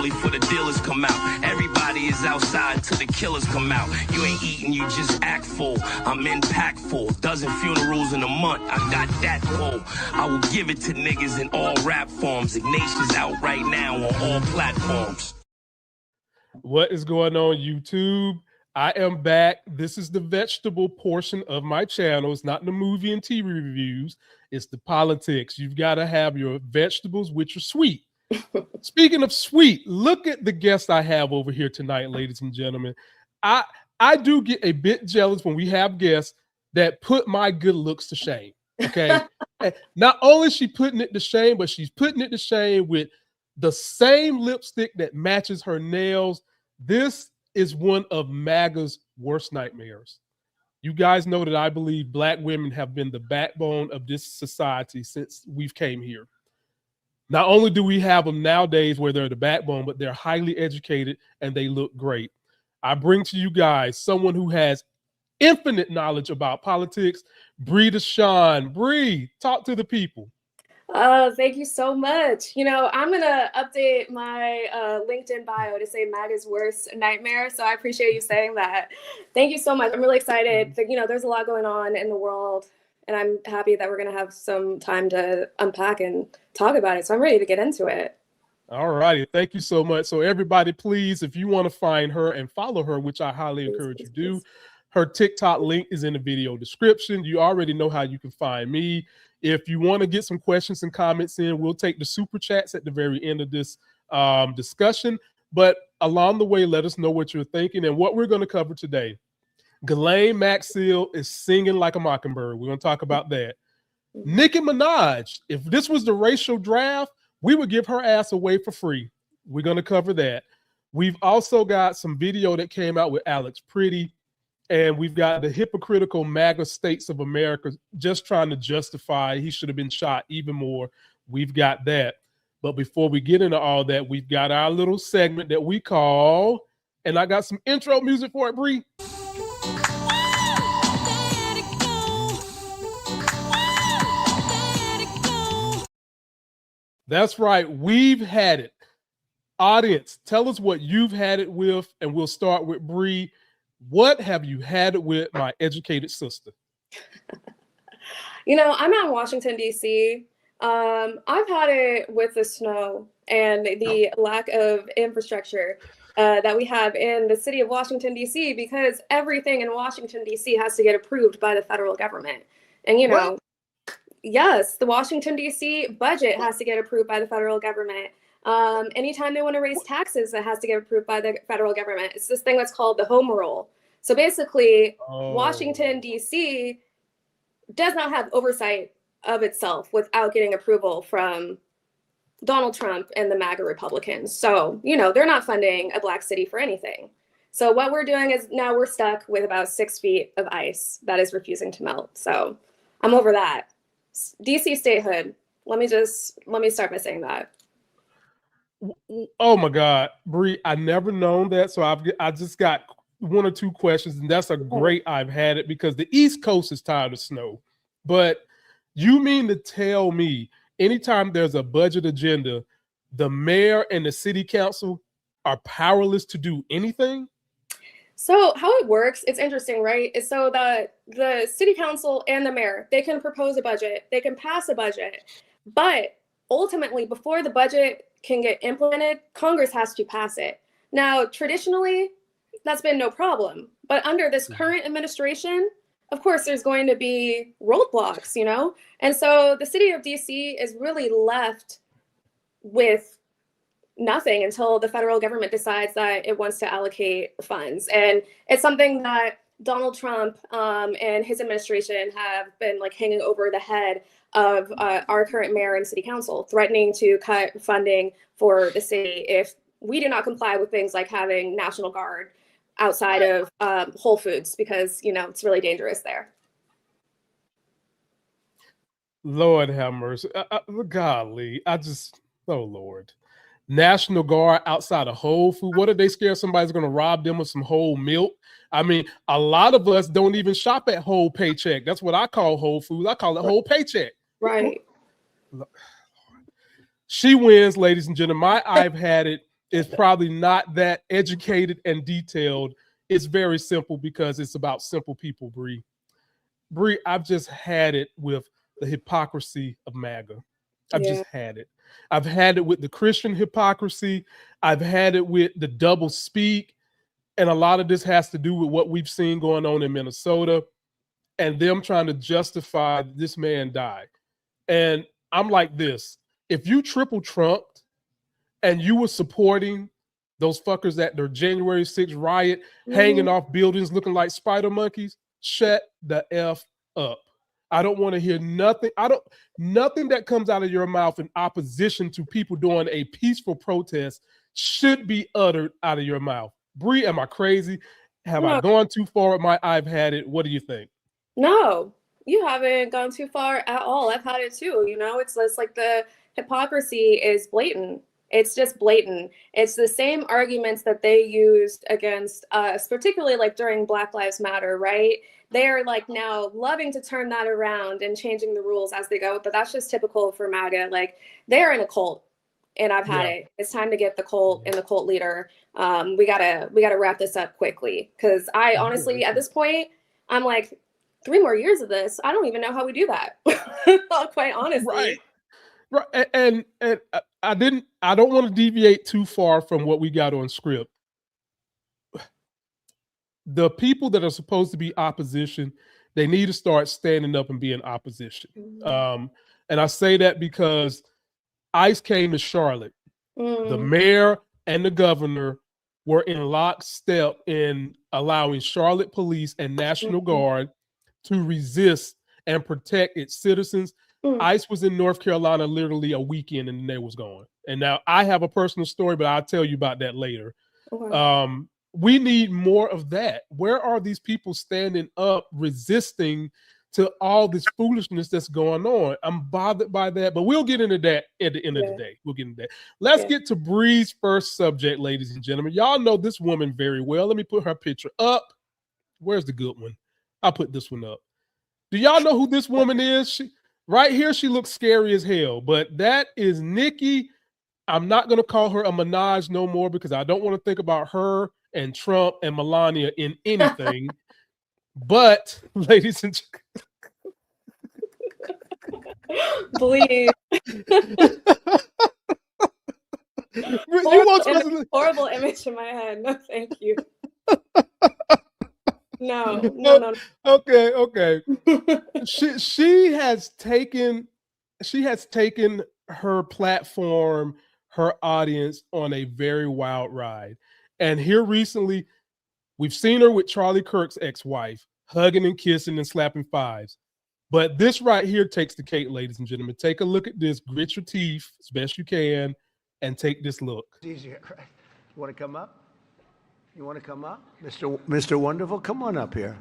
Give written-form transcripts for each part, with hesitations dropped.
early for the dealers come out. Everybody is outside till the killers come out. You ain't eating, you just act full. I'm impactful. Dozen funerals in a month, I got that pull. I will give it to niggas in all rap forms. Ignatius out right now on all platforms. What is going on, YouTube? I am back. This is the vegetable portion of my channel. It's not the movie and TV reviews. It's the politics. You've got to have your vegetables, which are sweet. Speaking of sweet, look at the guest I have over here tonight, ladies and gentlemen. I do get a bit jealous when we have guests that put my good looks to shame, okay? Not only is she putting it to shame, but she's putting it to shame with the same lipstick that matches her nails. This is one of MAGA's worst nightmares. You guys know that I believe Black women have been the backbone of this society since we've came here. Not only do we have them nowadays where they're the backbone, but they're highly educated and they look great. I bring to you guys someone who has infinite knowledge about politics, Bree Deshawn. Bree, talk to the people. Oh, thank you so much. You know, I'm going to update my LinkedIn bio to say MAGA's worst nightmare. So I appreciate you saying that. Thank you so much. I'm really excited. You know, there's a lot going on in the world, and I'm happy that we're going to have some time to unpack and talk about it. So I'm ready to get into it. All righty. Thank you so much. So everybody, please, if you want to find her and follow her, which I highly encourage you to do, her TikTok link is in the video description. You already know how you can find me. If you want to get some questions and comments in, we'll take the super chats at the very end of this discussion. But along the way, let us know what you're thinking and what we're going to cover today. Ghislaine Maxwell is singing like a mockingbird. We're going to talk about that. Nicki Minaj, if this was the racial draft, we would give her ass away for free. We're going to cover that. We've also got some video that came out with Alex Pretti, and we've got the hypocritical MAGA states of America just trying to justify he should have been shot even more. We've got that. But before we get into all that, we've got our little segment that we call, and I got some intro music for it, Bree. That's right. We've had it. Audience, tell us what you've had it with, and we'll start with Bree. What have you had it with, my educated sister? You know, I'm out in Washington, D.C. I've had it with the snow and the lack of infrastructure that we have in the city of Washington, D.C., because everything in Washington, D.C. has to get approved by the federal government. And, you know, yes, the Washington, D.C. budget has to get approved by the federal government. Anytime they want to raise taxes, that has to get approved by the federal government. It's this thing that's called the home rule. So basically, Washington, D.C. does not have oversight of itself without getting approval from Donald Trump and the MAGA Republicans. So, you know, they're not funding a black city for anything. So what we're doing is now we're stuck with about 6 feet of ice that is refusing to melt. So I'm over that. DC statehood. Let me start by saying that. Oh my God, Bree, I never known that. So I just got one or two questions, and that's a great I've had it, because the East Coast is tired of snow. But you mean to tell me anytime there's a budget agenda, the mayor and the city council are powerless to do anything? So how it works, it's interesting, right? Is so that the city council and the mayor, they can propose a budget, they can pass a budget, but ultimately before the budget can get implemented, Congress has to pass it. Now, traditionally, that's been no problem, but under this current administration, of course, there's going to be roadblocks, you know? And so the city of DC is really left with nothing until the federal government decides that it wants to allocate funds. And it's something that Donald Trump and his administration have been like hanging over the head of our current mayor and city council, threatening to cut funding for the city if we do not comply with things like having National Guard outside of Whole Foods, because, you know, it's really dangerous there. Lord have mercy. Golly, oh Lord. National Guard outside of Whole Food. What if they scare somebody's going to rob them of some whole milk? I mean, a lot of us don't even shop at Whole Paycheck. That's what I call Whole Foods. I call it Whole Paycheck. Right. She wins, ladies and gentlemen. I've had it is probably not that educated and detailed. It's very simple because it's about simple people, Bree. Bree, I've just had it with the hypocrisy of MAGA. I've just had it. I've had it with the Christian hypocrisy. I've had it with the double speak. And a lot of this has to do with what we've seen going on in Minnesota and them trying to justify this man died. And I'm like this. If you triple trumped and you were supporting those fuckers at their January 6th riot, hanging off buildings looking like spider monkeys, shut the F up. I don't want to hear nothing. Nothing that comes out of your mouth in opposition to people doing a peaceful protest should be uttered out of your mouth. Bree, am I crazy? Have I gone too far with my I've had it? What do you think? No, you haven't gone too far at all. I've had it too. You know, it's just like the hypocrisy is blatant. It's just blatant. It's the same arguments that they used against us, particularly like during Black Lives Matter, right? They're like now loving to turn that around and changing the rules as they go. But that's just typical for MAGA. Like they're in a cult, and I've had it. It's time to get the cult and the cult leader. We gotta wrap this up quickly, because I honestly at this point I'm like 3 more years of this. I don't even know how we do that. Quite honestly. Right. And I don't want to deviate too far from what we got on script. The people that are supposed to be opposition, they need to start standing up and being opposition. And I say that because ICE came to Charlotte. The mayor and the governor were in lockstep in allowing Charlotte police and National Guard to resist and protect its citizens. ICE was in North Carolina literally a weekend and then they was gone. And now I have a personal story, but I'll tell you about that later. We need more of that. Where are these people standing up, resisting to all this foolishness that's going on? I'm bothered by that, but we'll get into that at the end of the day. We'll get into that. Let's get to Bree's first subject, ladies and gentlemen. Y'all know this woman very well. Let me put her picture up. Where's the good one? I'll put this one up. Do y'all know who this woman is? Right here, she looks scary as hell, but that is Nicki. I'm not going to call her a Minaj no more because I don't want to think about her and Trump and Melania in anything. But, ladies and please. Horrible image in my head. No, thank you. No. Okay. she has taken her platform, her audience on a very wild ride. And here recently, we've seen her with Charlie Kirk's ex-wife, hugging and kissing and slapping fives. But this right here takes the cake, ladies and gentlemen. Take a look at this. Grit your teeth as best you can and take this look. It's easier, right? You want to come up? You want to come up? Mr. Wonderful, come on up here.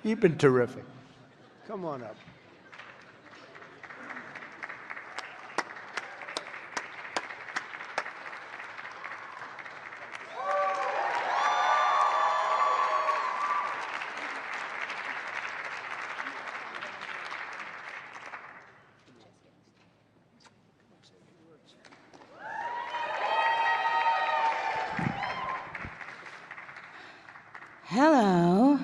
You've been terrific. Come on up. Hello.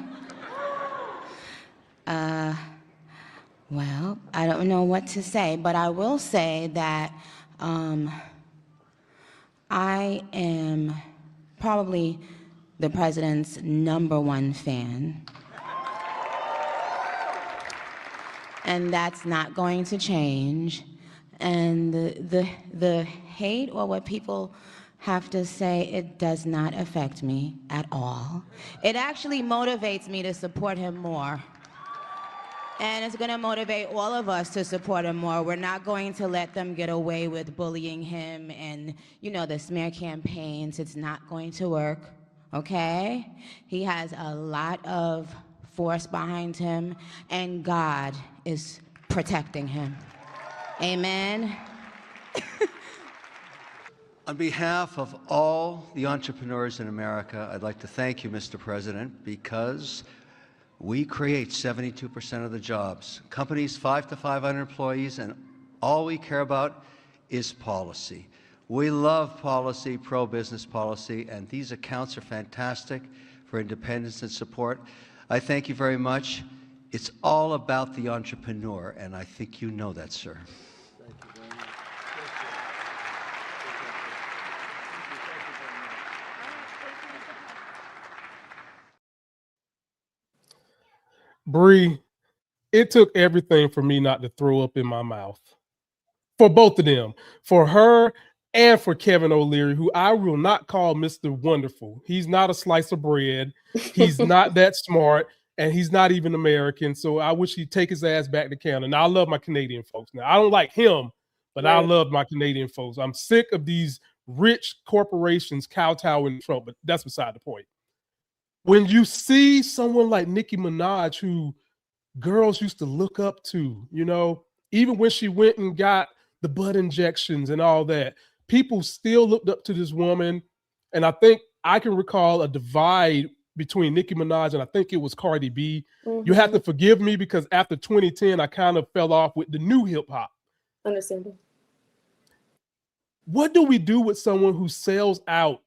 Well, I don't know what to say, but I will say that I am probably the president's #1 fan. And that's not going to change. And the hate or what people have to say, it does not affect me at all. It actually motivates me to support him more. And it's gonna motivate all of us to support him more. We're not going to let them get away with bullying him and, you know, the smear campaigns. It's not going to work, okay? He has a lot of force behind him, and God is protecting him. Amen. On behalf of all the entrepreneurs in America, I'd like to thank you, Mr. President, because we create 72% of the jobs. Companies 5 to 500 employees, and all we care about is policy. We love policy, pro-business policy, and these accounts are fantastic for independence and support. I thank you very much. It's all about the entrepreneur, and I think you know that, sir. Thank you very much. Bree, it took everything for me not to throw up in my mouth. For both of them, for her and for Kevin O'Leary, who I will not call Mr. Wonderful. He's not a slice of bread. He's not that smart, and he's not even American. So I wish he'd take his ass back to Canada. Now, I love my Canadian folks. Now, I don't like him, but I love my Canadian folks. I'm sick of these rich corporations kowtowing Trump, but that's beside the point. When you see someone like Nicki Minaj, who girls used to look up to, you know, even when she went and got the butt injections and all that, people still looked up to this woman. And I think I can recall a divide between Nicki Minaj and I think it was Cardi B. Mm-hmm. You have to forgive me because after 2010, I kind of fell off with the new hip hop. Understandable. What do we do with someone who sells out?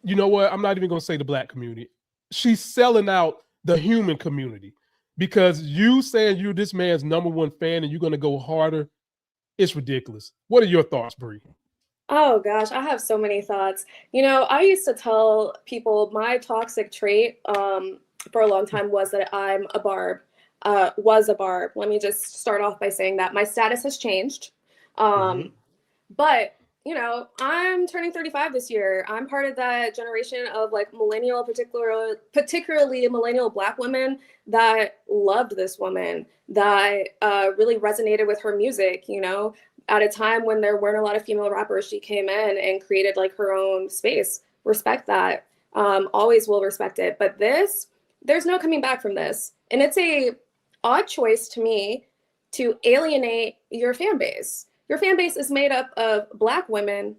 You know what? I'm not even going to say the Black community. She's selling out the human community because you saying you're this man's #1 fan and you're going to go harder. It's ridiculous. What are your thoughts, Bree? Oh gosh, I have so many thoughts. You know, I used to tell people my toxic trait for a long time was that I'm a barb, was a barb. Let me just start off by saying that my status has changed. But you know, I'm turning 35 this year. I'm part of that generation of like millennial, particularly millennial Black women that loved this woman, that really resonated with her music, you know, at a time when there weren't a lot of female rappers. She came in and created like her own space. Respect that. Always will respect it. But this, there's no coming back from this. And it's a odd choice to me to alienate your fan base. Your fan base is made up of Black women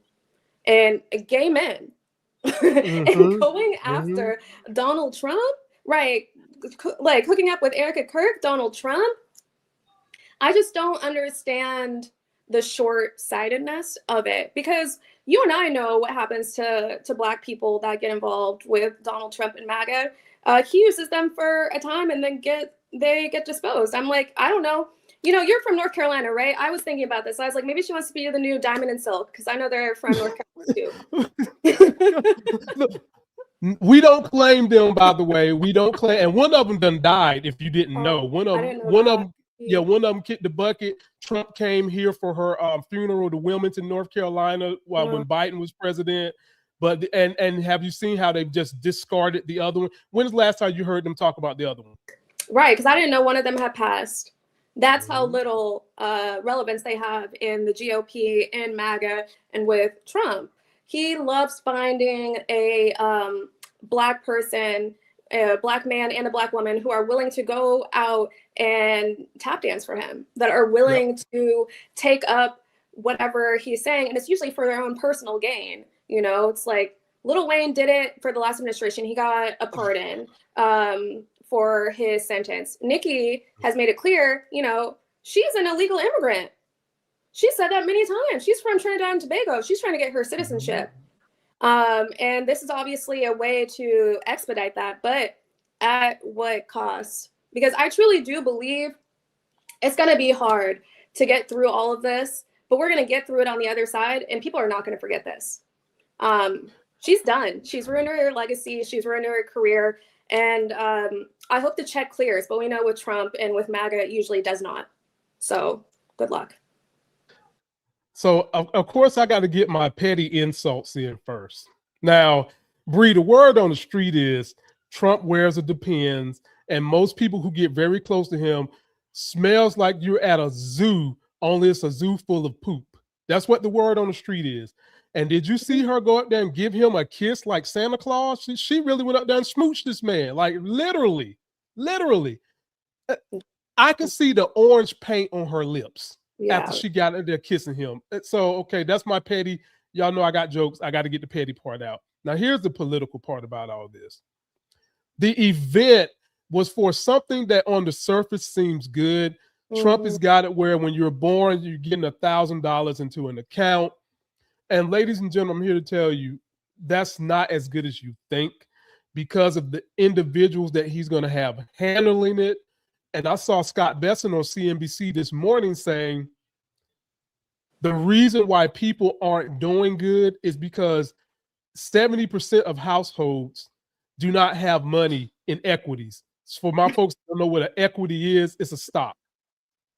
and gay men. And going after Donald Trump, right? Like hooking up with Erica Kirk, Donald Trump. I just don't understand the short-sightedness of it because you and I know what happens to Black people that get involved with Donald Trump and MAGA. He uses them for a time and then they get disposed. I'm like, I don't know. You know, you're from North Carolina, right? I was thinking about this. I was like, maybe she wants to be the new Diamond and Silk because I know they're from North Carolina too. We don't claim them, by the way. We don't claim, and one of them done died. If you didn't know, one of them kicked the bucket. Trump came here for her funeral to Wilmington, North Carolina, when Biden was president. But and have you seen how they've just discarded the other one? When's the last time you heard them talk about the other one? Right, because I didn't know one of them had passed. That's how little relevance they have in the GOP and MAGA and with Trump. He loves finding a Black person, a Black man and a Black woman who are willing to go out and tap dance for him, that are willing to take up whatever he's saying. And it's usually for their own personal gain. You know, it's like Lil Wayne did it for the last administration. He got a pardon. For his sentence. Nicki has made it clear, you know, she's an illegal immigrant. She said that many times. She's from Trinidad and Tobago. She's trying to get her citizenship. And this is obviously a way to expedite that, but at what cost? Because I truly do believe it's going to be hard to get through all of this, but we're going to get through it on the other side, and people are not going to forget this. She's done. She's ruined her legacy. She's ruined her career. And I hope the check clears, but we know with Trump and with MAGA, it usually does not. So good luck. So, of course, I got to get my petty insults in first. Now, Bree, the word on the street is Trump wears a Depends, and most people who get very close to him smells like you're at a zoo, only it's a zoo full of poop. That's what the word on the street is. And did you see her go up there and give him a kiss like Santa Claus? She really went up there and smooched this man, like literally. I could see the orange paint on her lips after she got in there kissing him. So, okay, that's my petty. Y'all know I got jokes. I got to get the petty part out. Now, here's the political part about all this. The event was for something that on the surface seems good. Trump has got it where when you're born, you're getting $1,000 into an account. And ladies and gentlemen, I'm here to tell you that's not as good as you think because of the individuals that he's going to have handling it. And I saw Scott Besson on CNBC this morning saying the reason why people aren't doing good is because 70% of households do not have money in equities. For my folks who don't know what an equity is, it's a stock.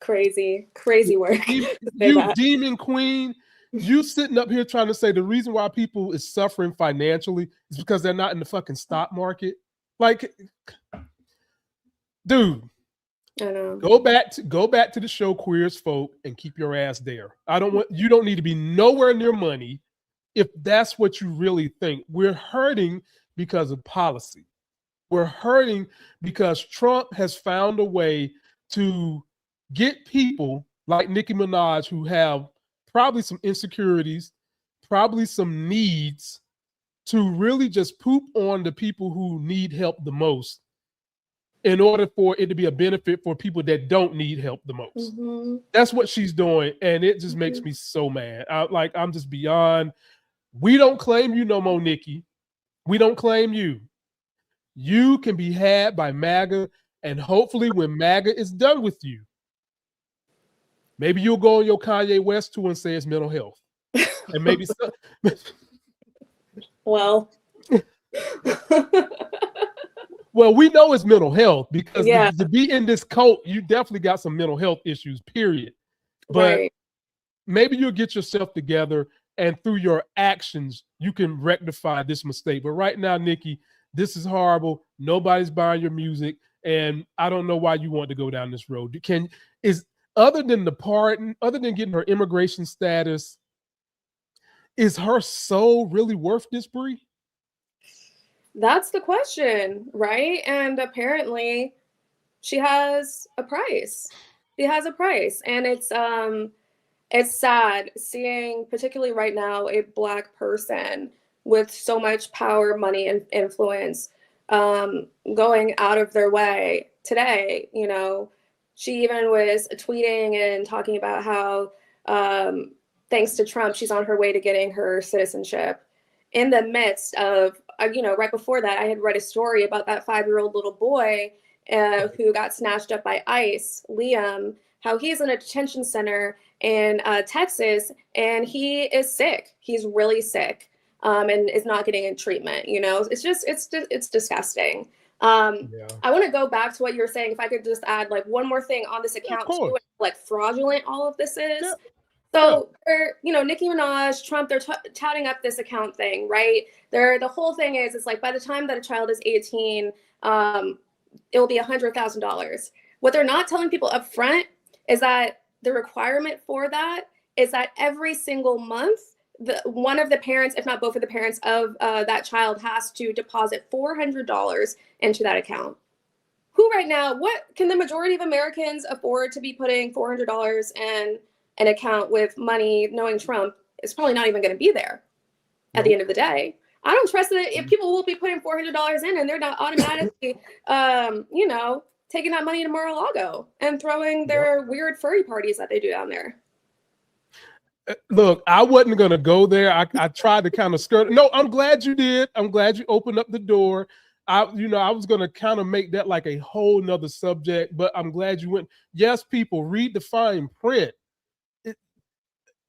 Crazy work. You demon queen, you sitting up here trying to say the reason why people is suffering financially is because they're not in the fucking stock market. Like, dude, I know. go back to the show Queer as Folk and keep your ass there. You don't need to be nowhere near money if that's what you really think. We're hurting because of policy. We're hurting because Trump has found a way to get people like Nicki Minaj who have probably some insecurities, probably some needs, to really just poop on the people who need help the most in order for it to be a benefit for people that don't need help the most. Mm-hmm. That's what she's doing, and it just makes me so mad. I'm just beyond. We don't claim you no more, Nicki. We don't claim you. You can be had by MAGA, and hopefully when MAGA is done with you, maybe you'll go on your Kanye West tour and say it's mental health. And maybe well. Well, we know it's mental health because to be in this cult, you definitely got some mental health issues, period. But maybe you'll get yourself together and through your actions, you can rectify this mistake. But right now, Nicki, this is horrible. Nobody's buying your music. And I don't know why you want to go down this road. Other than the pardon, other than getting her immigration status, is her soul really worth this, Bree? That's the question, right? And apparently she has a price. She has a price. And it's sad seeing, particularly right now, a Black person with so much power, money, and influence going out of their way today. You know, she even was tweeting and talking about how thanks to Trump, she's on her way to getting her citizenship. In the midst of, right before that, I had read a story about that 5-year-old little boy who got snatched up by ICE, Liam, how he's in a detention center in Texas, and he is sick. He's really sick and is not getting treatment. You know, it's disgusting. I want to go back to what you were saying. If I could just add like one more thing on this account too, like fraudulent all of this is. Yeah. So they're, Nicki Minaj, Trump, they're touting up this account thing, right? The whole thing is, it's like by the time that a child is 18, it will be $100,000. What they're not telling people up front is that the requirement for that is that every single month, one of the parents, if not both of the parents of that child, has to deposit $400 into that account. Who right now, what can the majority of Americans afford to be putting $400 in an account with money, knowing Trump is probably not even going to be there at the end of the day? I don't trust that if people will be putting $400 in and they're not automatically, taking that money to Mar-a-Lago and throwing their weird furry parties that they do down there. Look, I wasn't going to go there. I tried to kind of skirt. No, I'm glad you did. I'm glad you opened up the door. I was going to kind of make that like a whole nother subject, but I'm glad you went. Yes, people, read the fine print.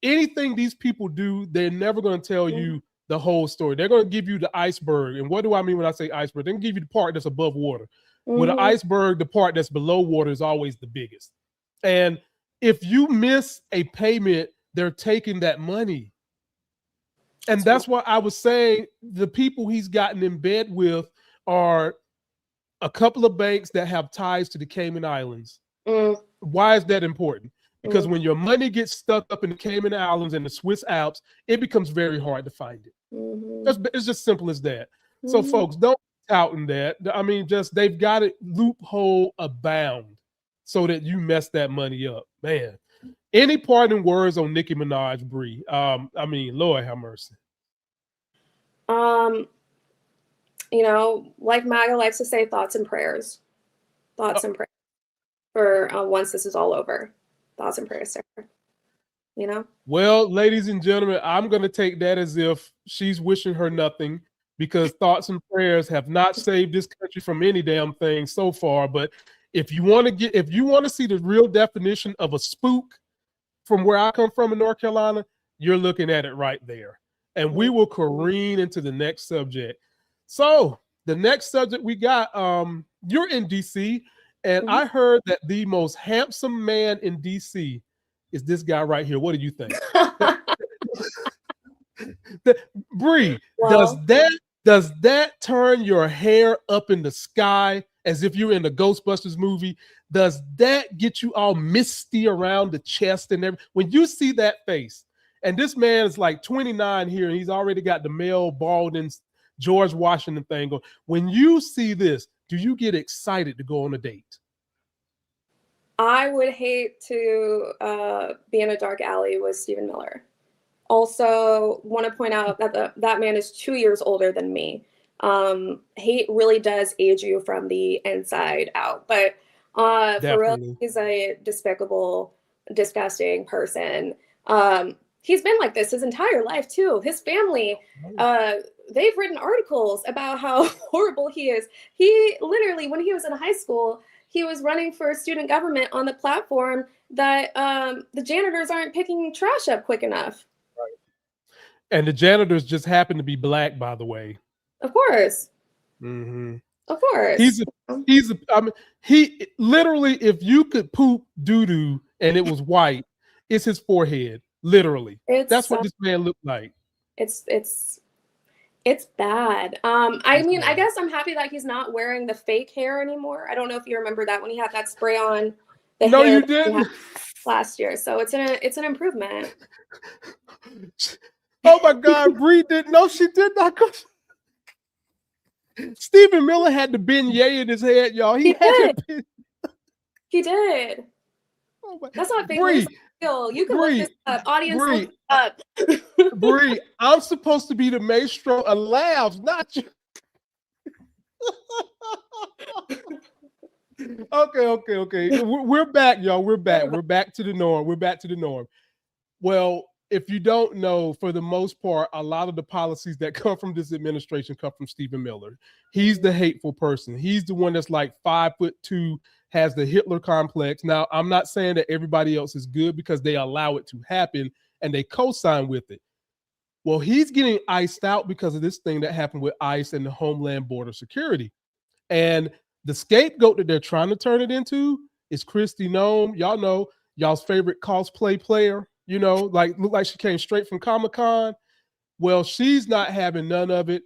Anything these people do, they're never going to tell you the whole story. They're going to give you the iceberg. And what do I mean when I say iceberg? They're going to give you the part that's above water. With an iceberg, the part that's below water is always the biggest. And if you miss a payment, they're taking that money. And that's why I was saying the people he's gotten in bed with are a couple of banks that have ties to the Cayman Islands. Why is that important? Because when your money gets stuck up in the Cayman Islands and the Swiss Alps, it becomes very hard to find it. It's just simple as that. So folks, don't out in that. I mean, they've got it loophole abound so that you mess that money up. Man, any parting words on Nicki Minaj, Bree? I mean, Lord have mercy. Like MAGA likes to say, thoughts and prayers. Thoughts and prayers for once this is all over. Thoughts and prayers, sir. you know? Well, ladies and gentlemen, I'm going to take that as if she's wishing her nothing, because thoughts and prayers have not saved this country from any damn thing so far. But if you want to see the real definition of a spook from where I come from in North Carolina, you're looking at it right there. And we will careen into the next subject. So the next subject we got, you're in DC, and I heard that the most handsome man in DC is this guy right here. What do you think? Bree, Well, does that turn your hair up in the sky as if you're in the Ghostbusters movie? Does that get you all misty around the chest and everything? When you see that face, and this man is like 29 here, and he's already got the male Baldwin, George Washington thing going. When you see this, do you get excited to go on a date? I would hate to be in a dark alley with Stephen Miller. Also, want to point out that that man is 2 years older than me. Hate really does age you from the inside out. But for real, he's a despicable, disgusting person. He's been like this his entire life too. His family, they've written articles about how horrible he is. He literally, when he was in high school, he was running for student government on the platform that the janitors aren't picking trash up quick enough. Right. And the janitors just happen to be black, by the way. Of course. Mm-hmm. Of course. I mean, he literally, if you could poop doo-doo and it was white, it's his forehead. Literally. That's what this man looked like. It's bad. I mean, I guess I'm happy that he's not wearing the fake hair anymore. I don't know if you remember that when he had that spray on the hair. No, you didn't. Last year. So it's an improvement. Oh my God, Bree didn't. No, she did not. Stephen Miller had the beignet in his head, y'all. He did. He did. Oh my. That's not fake. Bree, you can look this up. Audience, Bree, look up. Bree, I'm supposed to be the maestro of laughs, not you. Okay. We're back, y'all. We're back. We're back to the norm. Well, if you don't know, for the most part, a lot of the policies that come from this administration come from Stephen Miller. He's the hateful person. He's the one that's like 5'2", has the Hitler complex. Now, I'm not saying that everybody else is good because they allow it to happen and they co-sign with it. Well, he's getting iced out because of this thing that happened with ICE and the Homeland Border Security. And the scapegoat that they're trying to turn it into is Kristi Noem. Y'all know, y'all's favorite cosplay player. You know, like look like she came straight from Comic-Con. Well, she's not having none of it.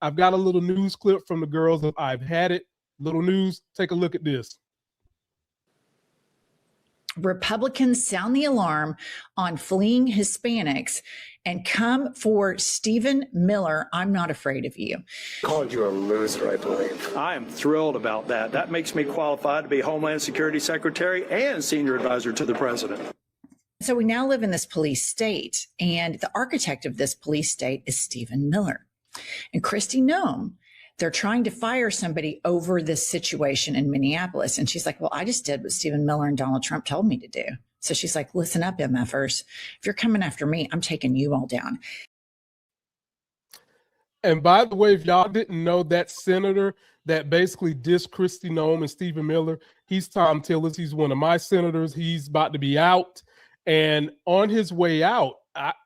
I've got a little news clip from the girls of I've Had It. Little news. Take a look at this. Republicans sound the alarm on fleeing Hispanics and come for Stephen Miller. I'm not afraid of you. Called you a loser, I believe. I am thrilled about that. That makes me qualified to be Homeland Security Secretary and Senior Advisor to the President. So we now live in this police state, and the architect of this police state is Stephen Miller. And Kristi Noem, they're trying to fire somebody over this situation in Minneapolis. And she's like, well, I just did what Stephen Miller and Donald Trump told me to do. So she's like, listen up, MFers. If you're coming after me, I'm taking you all down. And by the way, if y'all didn't know, that senator that basically dissed Kristi Noem and Stephen Miller, he's Tom Tillis. He's one of my senators. He's about to be out. And on his way out,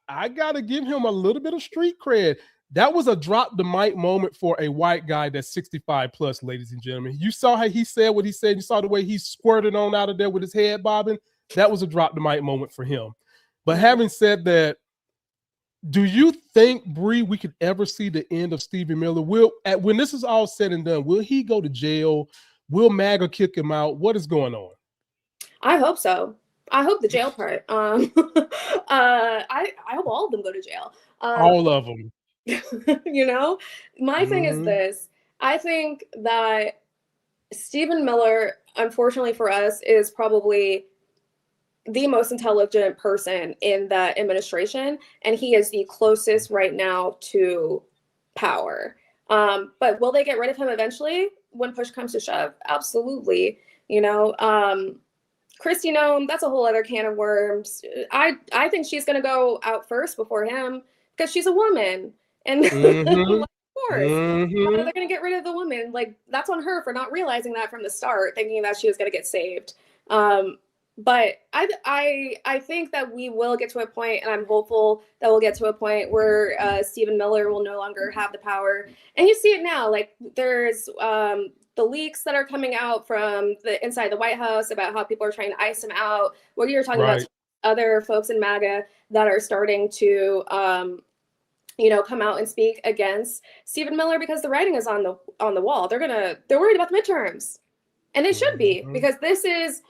I got to give him a little bit of street cred. That was a drop the mic moment for a white guy that's 65 plus, ladies and gentlemen. You saw how he said what he said. You saw the way he squirted on out of there with his head bobbing. That was a drop the mic moment for him. But having said that, do you think, Bree, we could ever see the end of Stephen Miller? When this is all said and done, will he go to jail? Will MAGA kick him out? What is going on? I hope so. I hope the jail part. I hope all of them go to jail. All of them. You know, my thing is this. I think that Stephen Miller, unfortunately for us, is probably the most intelligent person in that administration, and he is the closest right now to power. But will they get rid of him eventually when push comes to shove? Absolutely. You know, Kristi Noem, that's a whole other can of worms. I think she's going to go out first before him because she's a woman. And Mm-hmm. of course, Mm-hmm. they're going to get rid of the woman. Like, that's on her for not realizing that from the start, thinking that she was going to get saved. But I think that we will get to a point, and I'm hopeful that we'll get to a point where Stephen Miller will no longer have the power. And you see it now. Like, there's the leaks that are coming out from the inside the White House about how people are trying to ice him out. What you're talking about, other folks in MAGA that are starting to, come out and speak against Stephen Miller because the writing is on the wall. They're worried about the midterms, and they should be, because this is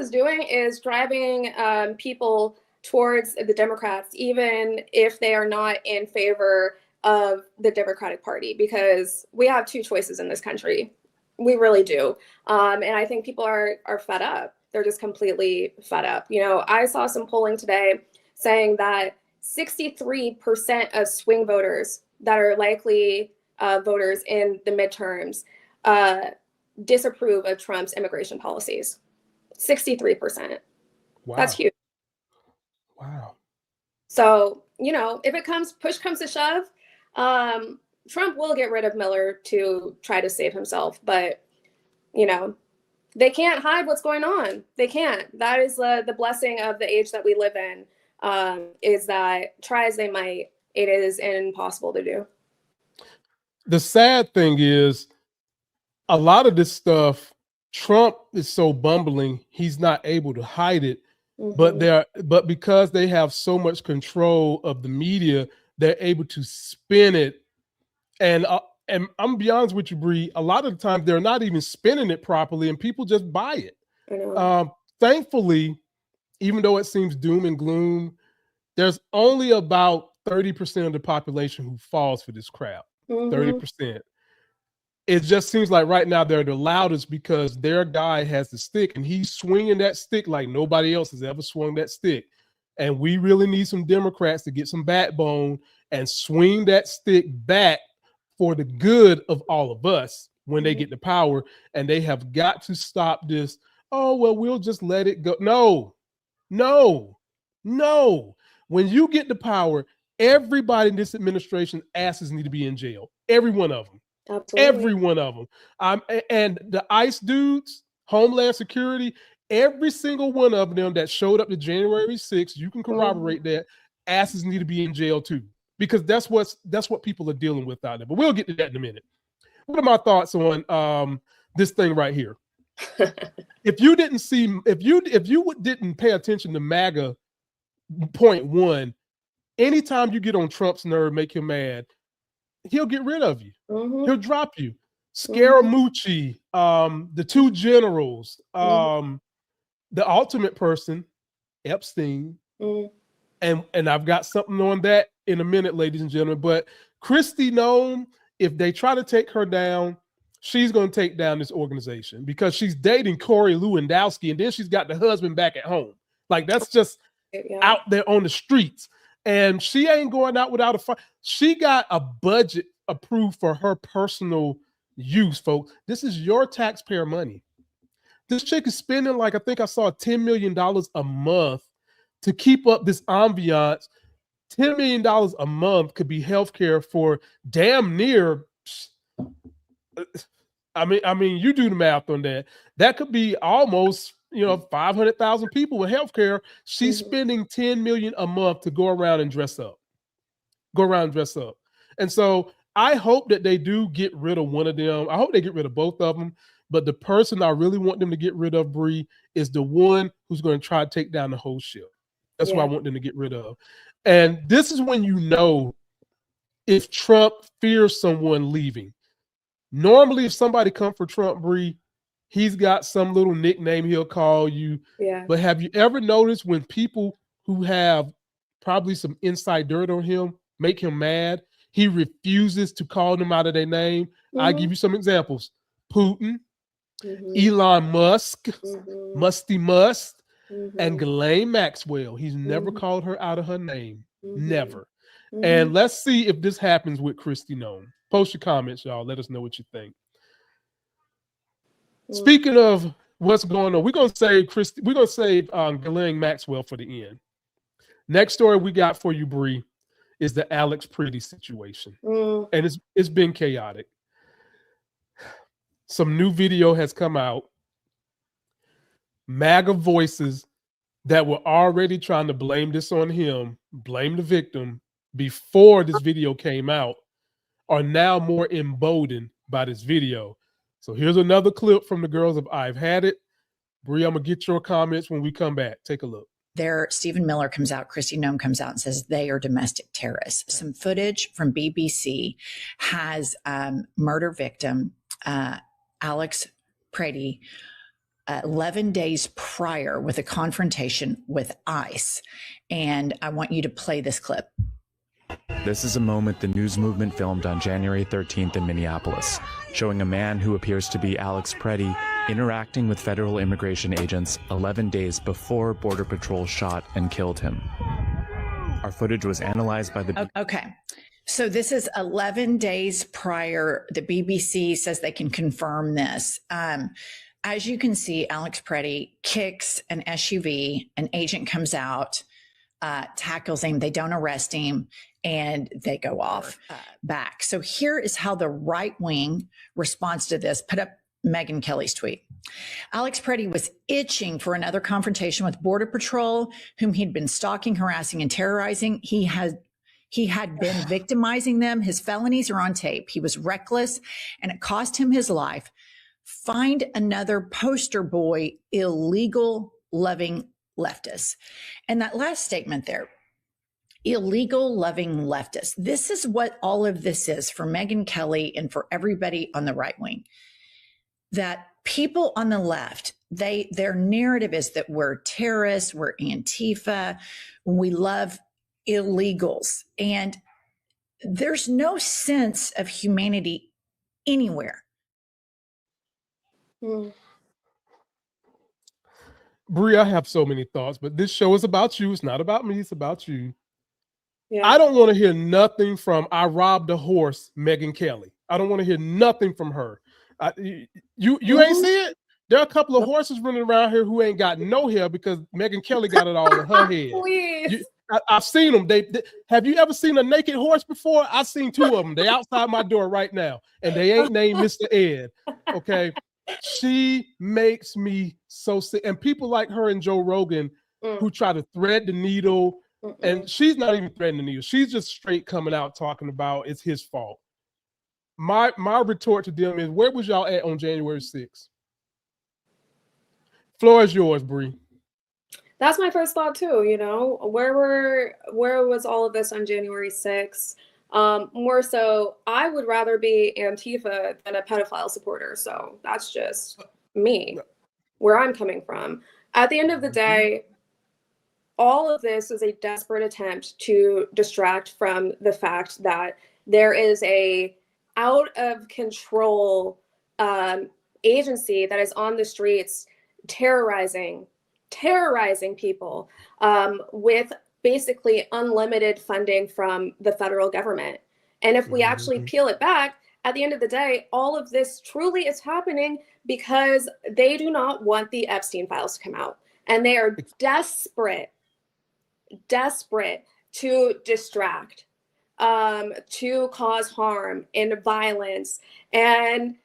doing is driving people towards the Democrats, even if they are not in favor of the Democratic Party, because we have two choices in this country. We really do. And I think people are fed up. They're just completely fed up. I saw some polling today saying that 63% of swing voters that are likely voters in the midterms disapprove of Trump's immigration policies. 63%. Wow. That's huge. Wow. So, if push comes to shove, Trump will get rid of Miller to try to save himself, but they can't hide what's going on. They can't. That is the blessing of the age that we live in, is that try as they might, it is impossible to do. The sad thing is, a lot of this stuff, Trump is so bumbling, he's not able to hide it. But because they have so much control of the media, they're able to spin it. And I'm gonna be honest with you, Bree, a lot of the time they're not even spinning it properly, and people just buy it. Thankfully, even though it seems doom and gloom, there's only about 30% of the population who falls for this crap. 30%. It just seems like right now they're the loudest because their guy has the stick, and he's swinging that stick like nobody else has ever swung that stick. And we really need some Democrats to get some backbone and swing that stick back for the good of all of us when they get the power. And they have got to stop this. Oh, well, we'll just let it go. No. When you get the power, everybody in this administration asses need to be in jail. Every one of them. Absolutely. Every one of them. And the ICE dudes, Homeland Security, every single one of them that showed up to January 6th, you can corroborate that, asses need to be in jail too, because that's what people are dealing with out there. But we'll get to that in a minute. What are my thoughts on this thing right here? If you didn't pay attention to MAGA point one, anytime you get on Trump's nerve, make him mad, he'll get rid of you. He'll drop you. Scaramucci, the two generals, the ultimate person, Epstein, and I've got something on that in a minute, ladies and gentlemen. But Kristi Noem, if they try to take her down, she's going to take down this organization because she's dating Corey Lewandowski, and then she's got the husband back at home. Like, that's just out there on the streets. And she ain't going out without a fight. She got a budget approved for her personal use, folks. This is your taxpayer money. This chick is spending, like, I think I saw $10 million a month to keep up this ambiance. $10 million a month could be healthcare for damn near, I mean, you do the math on that. That could be almost, 500,000 people with healthcare. She's spending $10 million a month to go around and dress up. And so I hope that they do get rid of one of them. I hope they get rid of both of them. But the person I really want them to get rid of, Bree, is the one who's going to try to take down the whole ship. That's what I want them to get rid of. And this is when you know if Trump fears someone leaving. Normally, if somebody comes for Trump, Bree, he's got some little nickname he'll call you. Yeah. But have you ever noticed when people who have probably some inside dirt on him make him mad, he refuses to call them out of their name? I'll give you some examples. Putin, Elon Musk, Musty Must, and Ghislaine Maxwell. He's never called her out of her name. Never. And let's see if this happens with Kristi Noem. Post your comments, y'all. Let us know what you think. Speaking of what's going on. We're gonna save Ghislaine Maxwell for the end. Next story we got for you, Bree, is the Alex Pretti situation, and it's been chaotic. Some new video has come out. MAGA voices that were already trying to blame this on him, blame the victim before this video came out, are now more emboldened by this video. So here's another clip from the girls of I've Had It. Bree, I'm gonna get your comments when we come back. Take a look. There, Stephen Miller comes out, Kristi Noem comes out and says they are domestic terrorists. Some footage from BBC has murder victim Alex Pretti 11 days prior with a confrontation with ICE. And I want you to play this clip. This is a moment the news movement filmed on January 13th in Minneapolis, showing a man who appears to be Alex Pretti interacting with federal immigration agents 11 days before Border Patrol shot and killed him. Our footage was analyzed by the... Okay. So this is 11 days prior. The BBC says they can confirm this. As you can see, Alex Pretti kicks an SUV. An agent comes out, tackles him. They don't arrest him, and they go off back. So here is how the right wing responds to this. Put up Megyn Kelly's tweet. Alex Pretti was itching for another confrontation with Border Patrol, whom he'd been stalking, harassing, and terrorizing. He had been victimizing them. His felonies are on tape. He was reckless, and it cost him his life. Find another poster boy, illegal loving leftists. And that last statement there, illegal loving leftists. This is what all of this is for Megyn Kelly and for everybody on the right wing. That people on the left, their narrative is that we're terrorists, we're Antifa, we love illegals. And there's no sense of humanity anywhere. Bree, I have so many thoughts, but this show is about you. It's not about me. It's about you. Yeah. I don't want to hear nothing from I robbed a horse, Megyn Kelly. I don't want to hear nothing from her. You ain't see it? There are a couple of horses running around here who ain't got no hair because Megyn Kelly got it all in her head. Please. I've seen them. They have you ever seen a naked horse before? I've seen two of them. They outside my door right now, and they ain't named Mr. Ed. Okay. She makes me so sick. And people like her and Joe Rogan who try to thread the needle, and she's not even threading the needle. She's just straight coming out talking about it's his fault. My retort to them is, where was y'all at on January 6th? Floor is yours, Bree. That's my first thought too. You know, where was all of this on January 6th? More so, I would rather be Antifa than a pedophile supporter. So that's just me, where I'm coming from. At the end of the day, all of this is a desperate attempt to distract from the fact that there is a out of control agency that is on the streets terrorizing people with basically unlimited funding from the federal government. And if we actually peel it back, at the end of the day, all of this truly is happening because they do not want the Epstein files to come out. And they are desperate to distract, to cause harm and violence. And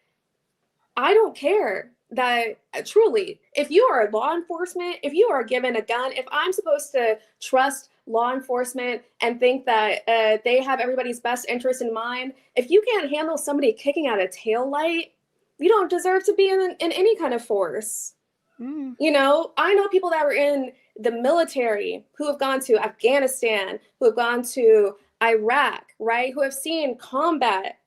I don't care that truly, if you are law enforcement, if you are given a gun, if I'm supposed to trust law enforcement and think that they have everybody's best interest in mind, if you can't handle somebody kicking out a taillight, you don't deserve to be in any kind of force. You know, I know people that were in the military who have gone to Afghanistan, who have gone to Iraq, right? Who have seen combat,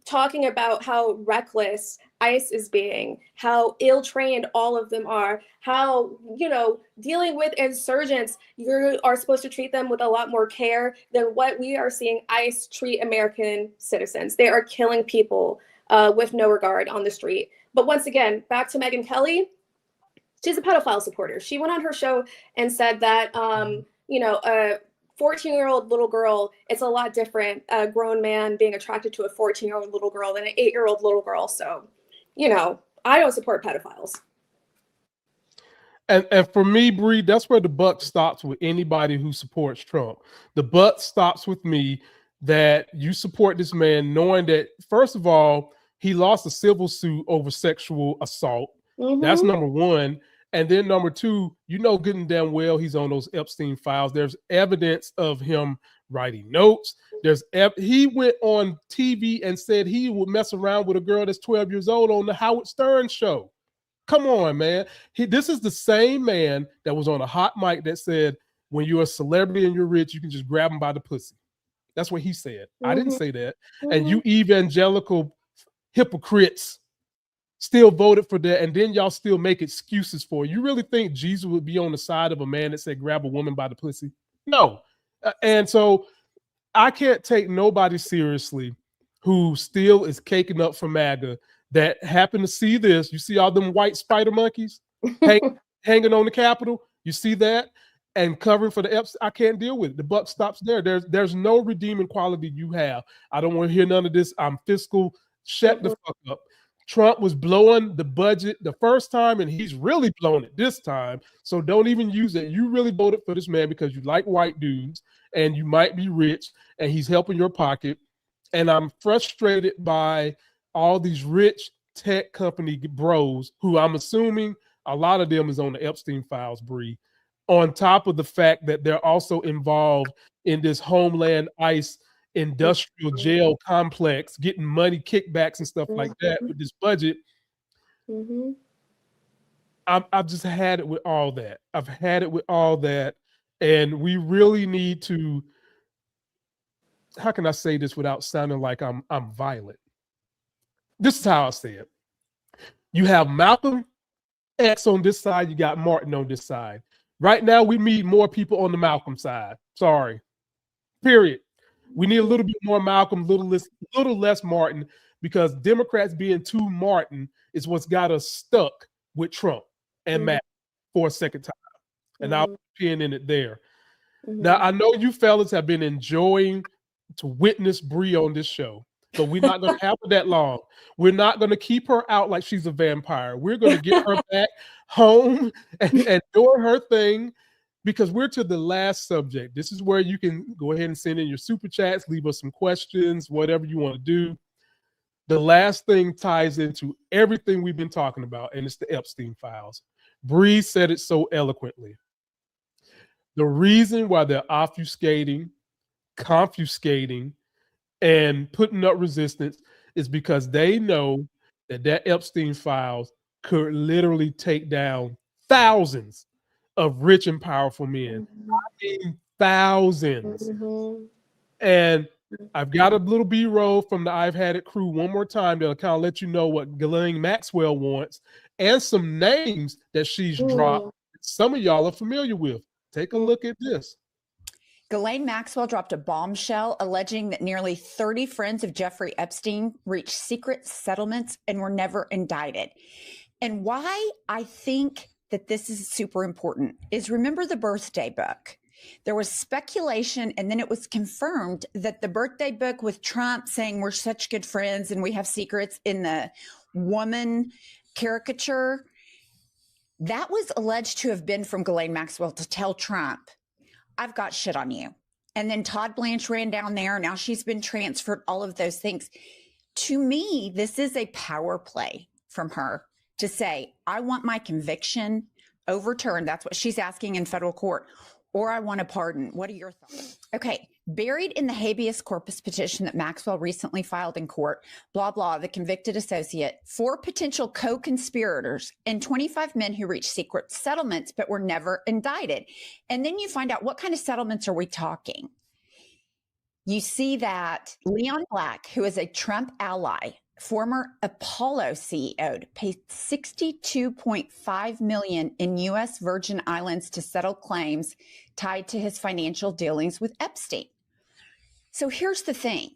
talking about how reckless ICE is being, how ill-trained all of them are, how, you know, dealing with insurgents, you are supposed to treat them with a lot more care than what we are seeing ICE treat American citizens. They are killing people with no regard on the street. But once again, back to Megyn Kelly, she's a pedophile supporter. She went on her show and said that, you know, a 14-year-old little girl, it's a lot different, a grown man being attracted to a 14-year-old little girl than an 8-year-old little girl. So, you know, I don't support pedophiles. And for me, Bree, that's where the buck stops with anybody who supports Trump. The buck stops with me that you support this man knowing that, first of all, he lost a civil suit over sexual assault. That's number one. And then number two, you know good and damn well he's on those Epstein files. There's evidence of him writing notes. He went on TV and said he would mess around with a girl that's 12 years old on the Howard Stern show. Come on, man. This is the same man that was on a hot mic that said, when you're a celebrity and you're rich, you can just grab him by the pussy. That's what he said. I didn't say that. And you evangelical hypocrites still voted for that, and then y'all still make excuses for it. You really think Jesus would be on the side of a man that said grab a woman by the pussy? No. And so I can't take nobody seriously who still is caking up for MAGA that happen to see this. You see all them white spider monkeys hanging on the Capitol? You see that? And covering for the Epstein. I can't deal with it. The buck stops there. There's no redeeming quality you have. I don't want to hear none of this. I'm fiscal. Shut the fuck up. Trump was blowing the budget the first time, and he's really blowing it this time. So don't even use it. You really voted for this man because you like white dudes and you might be rich and he's helping your pocket. And I'm frustrated by all these rich tech company bros who I'm assuming a lot of them is on the Epstein files, Bree, on top of the fact that they're also involved in this Homeland ICE industrial jail complex, getting money kickbacks and stuff like that with this budget. I've just had it with all that. I've had it with all that. And we really need to, how can I say this without sounding like I'm violent? This is how I say it. You have Malcolm X on this side, you got Martin on this side. Right now, we need more people on the Malcolm side. Sorry. Period. We need a little bit more Malcolm, little less Martin, because Democrats being too Martin is what's got us stuck with Trump and Matt for a second time. And I'll pin in it there. Now, I know you fellas have been enjoying to witness Bree on this show, but we're not going to have her that long. We're not going to keep her out like she's a vampire. We're going to get her back home and doing her thing, because we're to the last subject. This is where you can go ahead and send in your super chats, leave us some questions, whatever you want to do. The last thing ties into everything we've been talking about, and it's the Epstein files. Bree said it so eloquently. The reason why they're obfuscating, confiscating, and putting up resistance is because they know that Epstein files could literally take down thousands of rich and powerful men. I mean, thousands. And I've got a little B-roll from the I've Had It crew one more time that'll kind of let you know what Ghislaine Maxwell wants and some names that she's dropped. Some of y'all are familiar with. Take a look at this. Ghislaine Maxwell dropped a bombshell alleging that nearly 30 friends of Jeffrey Epstein reached secret settlements and were never indicted. And why I think that this is super important is, remember the birthday book? There was speculation, and then it was confirmed that the birthday book with Trump saying we're such good friends and we have secrets in the woman caricature, that was alleged to have been from Ghislaine Maxwell to tell Trump, I've got shit on you. And then Todd Blanche ran down there. Now she's been transferred, all of those things. To me, this is a power play from her to say, I want my conviction overturned. That's what she's asking in federal court. Or I want a pardon. What are your thoughts? Okay. Buried in the habeas corpus petition that Maxwell recently filed in court, blah, blah, the convicted associate, 4 potential co-conspirators, and 25 men who reached secret settlements but were never indicted. And then you find out, what kind of settlements are we talking? You see that Leon Black, who is a Trump ally, former Apollo CEO, paid $62.5 million in U.S. Virgin Islands to settle claims tied to his financial dealings with Epstein. So here's the thing.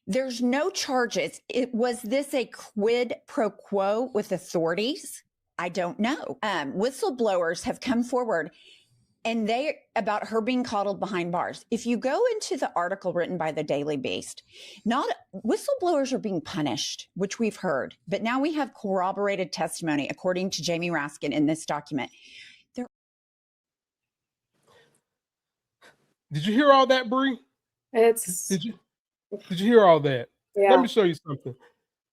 There's no charges. Was this a quid pro quo with authorities? I don't know. Whistleblowers have come forward. and they about her being coddled behind bars. If you go into the article written by the Daily Beast, not whistleblowers are being punished, which we've heard, but now we have corroborated testimony, according to Jamie Raskin in this document. Did you hear all that, Bree? Did you hear all that? Yeah. Let me show you something.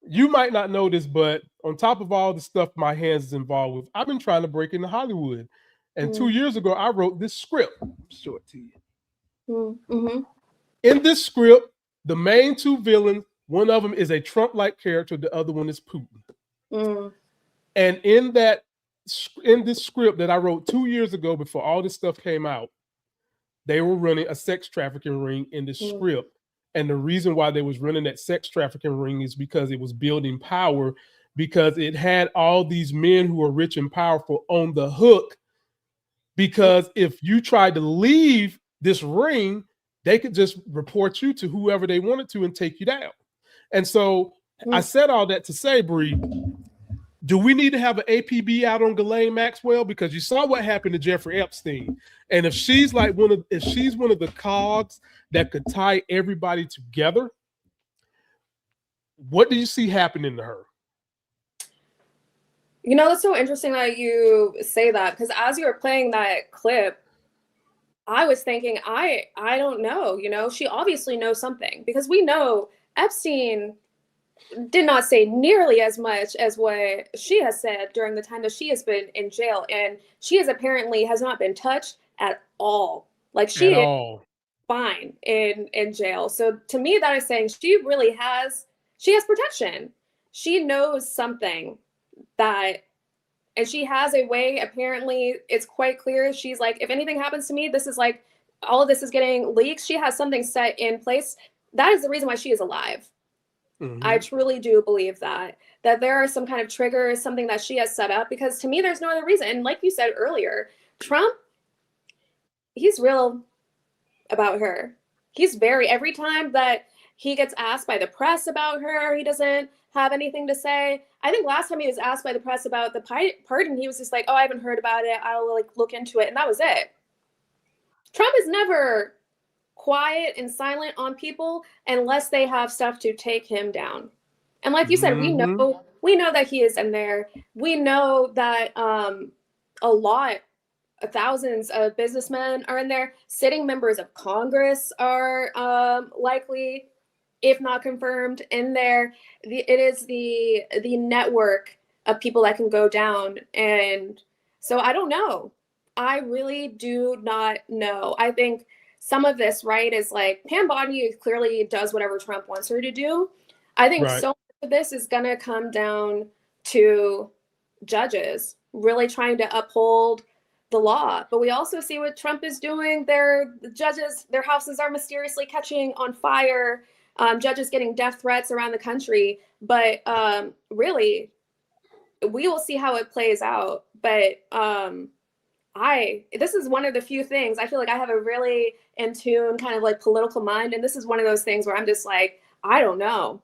You might not know this, but on top of all the stuff my hands is involved with, I've been trying to break into Hollywood. And 2 years ago, I wrote this script. I'll show it to you. Mm-hmm. In this script, the main two villains, one of them is a Trump-like character, the other one is Putin. Mm. And in this script that I wrote 2 years ago, before all this stuff came out, they were running a sex trafficking ring in the script. And the reason why they was running that sex trafficking ring is because it was building power, because it had all these men who are rich and powerful on the hook. Because if you tried to leave this ring, they could just report you to whoever they wanted to and take you down. And so I said all that to say, Bree, do we need to have an APB out on Ghislaine Maxwell? Because you saw what happened to Jeffrey Epstein. And if she's like one of the cogs that could tie everybody together, what do you see happening to her? You know, that's so interesting that you say that, because as you were playing that clip, I was thinking, I don't know, you know, she obviously knows something, because we know Epstein did not say nearly as much as what she has said during the time that she has been in jail. And she has not been touched at all. Like, she is fine in jail. So to me, that is saying she has protection. She knows something and she has a way, apparently it's quite clear. She's like, if anything happens to me, this is like, all of this is getting leaked. She has something set in place. That is the reason why she is alive. Mm-hmm. I truly do believe that there are some kind of triggers, something that she has set up, because to me, there's no other reason. And like you said earlier, Trump, he's real about her. Every time that he gets asked by the press about her, he doesn't have anything to say. I think last time he was asked by the press about the pardon, he was just like, oh, I haven't heard about it. I'll look into it. And that was it. Trump is never quiet and silent on people unless they have stuff to take him down. And like you said, we know that he is in there. We know that thousands of businessmen are in there. Sitting members of Congress are likely, if not confirmed, in there. It is the network of people that can go down. And so I don't know. I really do not know. I think some of this, right, is like Pam Bondi clearly does whatever Trump wants her to do. I think so much of this is going to come down to judges really trying to uphold the law. But we also see what Trump is doing. The judges, their houses are mysteriously catching on fire. Judges getting death threats around the country. But really, we will see how it plays out. But this is one of the few things, I feel like I have a really in tune kind of like political mind. And this is one of those things where I'm just like, I don't know.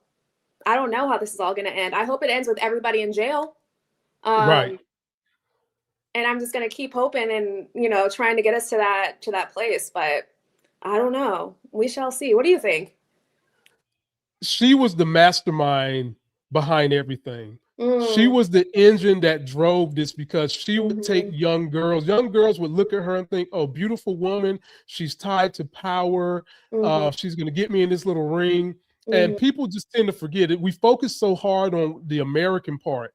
I don't know how this is all going to end. I hope it ends with everybody in jail. Right. And I'm just going to keep hoping and, trying to get us to that place. But I don't know. We shall see. What do you think? She was the mastermind behind everything. She was the engine that drove this, because she would take young girls would look at her and think, oh, beautiful woman. She's tied to power. She's going to get me in this little ring. And people just tend to forget it. We focus so hard on the American part.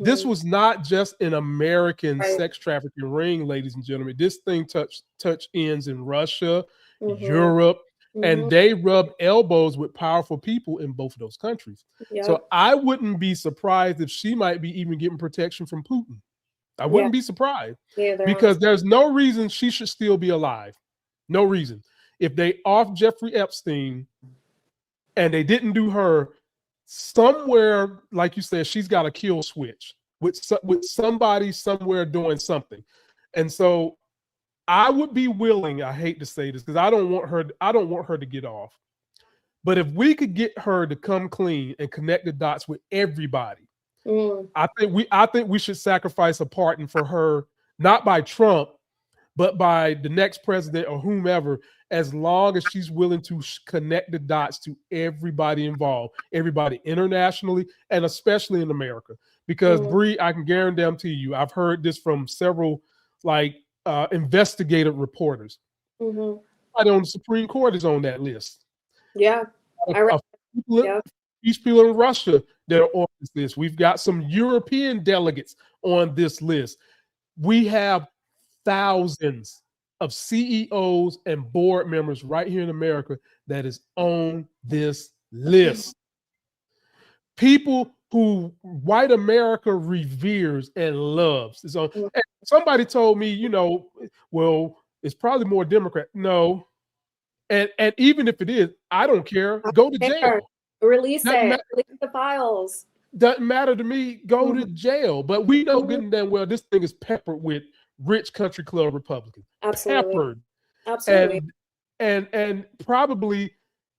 This was not just an American sex trafficking ring, ladies and gentlemen. This thing touched ends in Russia, Europe, and they rub elbows with powerful people in both of those countries. Yep. So I wouldn't be surprised if she might be even getting protection from Putin. I wouldn't be surprised, because there's no reason she should still be alive. No reason. If they off Jeffrey Epstein and they didn't do her, somewhere, like you said, she's got a kill switch with somebody somewhere doing something. And so I would be willing, I hate to say this, because I don't want her to get off. But if we could get her to come clean and connect the dots with everybody, I think we should sacrifice a pardon for her, not by Trump, but by the next president or whomever, as long as she's willing to connect the dots to everybody involved, everybody internationally and especially in America. Because Bree, I can guarantee you, I've heard this from several investigative reporters. Somebody on the Supreme Court is on that list. Yeah. These people in Russia that are on this list. We've got some European delegates on this list. We have thousands of CEOs and board members right here in America that is on this list. People who white America reveres and loves. So, and somebody told me, well, it's probably more Democrat. No. And even if it is, I don't care. Go to jail. Release it. Release the files. Doesn't matter to me. Go to jail. But we know good and damn well this thing is peppered with rich country club Republicans. Absolutely. Peppered. Absolutely. And probably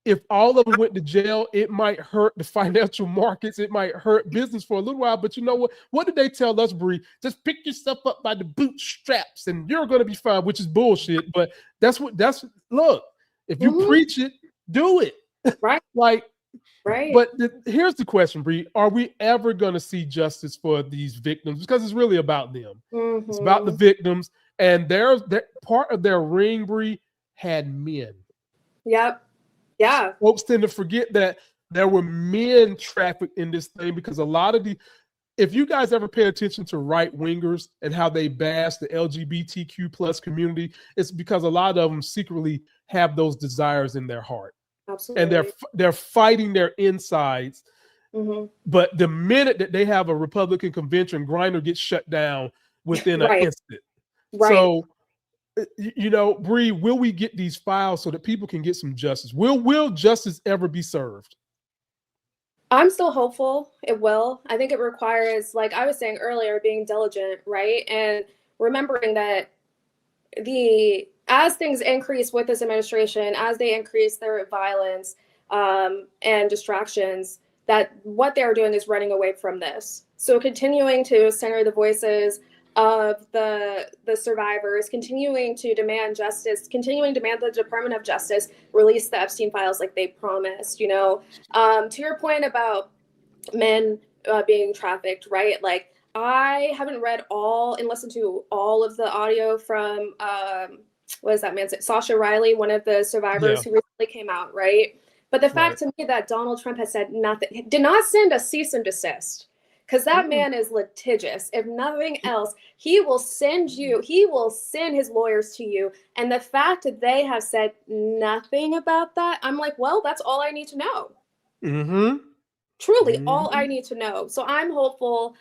if all of them went to jail, it might hurt the financial markets. It might hurt business for a little while. But you know what? What did they tell us, Bree? Just pick yourself up by the bootstraps and you're going to be fine, which is bullshit. But look, if you preach it, do it. Right. Right. But here's the question, Bree. Are we ever going to see justice for these victims? Because it's really about them. It's about the victims. And part of their ring, Bree, had men. Yep. Yeah. Folks tend to forget that there were men trafficked in this thing because a lot of if you guys ever pay attention to right wingers and how they bash the LGBTQ plus community, it's because a lot of them secretly have those desires in their heart. Absolutely. And they're fighting their insides. But the minute that they have a Republican convention, Grindr gets shut down within an instant. Right. So, Bree, will we get these files so that people can get some justice? Will justice ever be served? I'm still hopeful it will. I think it requires, like I was saying earlier, being diligent, right? And remembering that as things increase with this administration, as they increase their violence and distractions, that what they're doing is running away from this. So continuing to center the voices of the survivors, continuing to demand justice, continuing to demand the Department of Justice release the Epstein files like they promised, to your point about men being trafficked, right? Like I haven't read and listened to all of the audio from, what is that man? Sasha Riley, one of the survivors who recently came out, right? But the fact to me that Donald Trump has said nothing, did not send a cease and desist, because that man is litigious. If nothing else, he will send his lawyers to you. And the fact that they have said nothing about that, I'm like, well, that's all I need to know. Truly all I need to know. So I'm hopeful.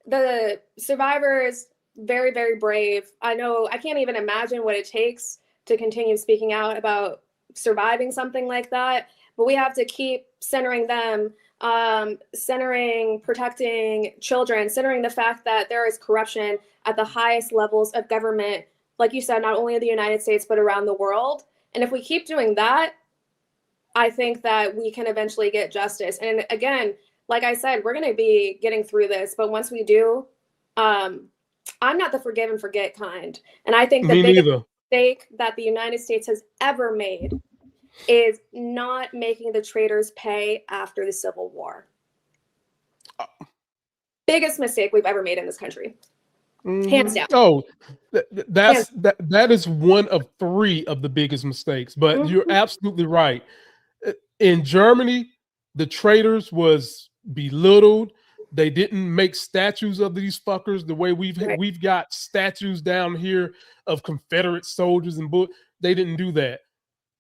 The survivors, very, very brave. I know I can't even imagine what it takes to continue speaking out about surviving something like that, but we have to keep centering them, protecting children, centering the fact that there is corruption at the highest levels of government, like you said, not only in the United States, but around the world. And if we keep doing that, I think that we can eventually get justice. And again, like I said, we're going to be getting through this, but once we do, I'm not the forgive and forget kind. And I think the biggest mistake that the United States has ever made is not making the traitors pay after the Civil War. Biggest mistake we've ever made in this country. Hands down. Oh, that is one of 3 of the biggest mistakes. But you're absolutely right. In Germany, the traitors was belittled. They didn't make statues of these fuckers the way we've got statues down here of Confederate soldiers and they didn't do that.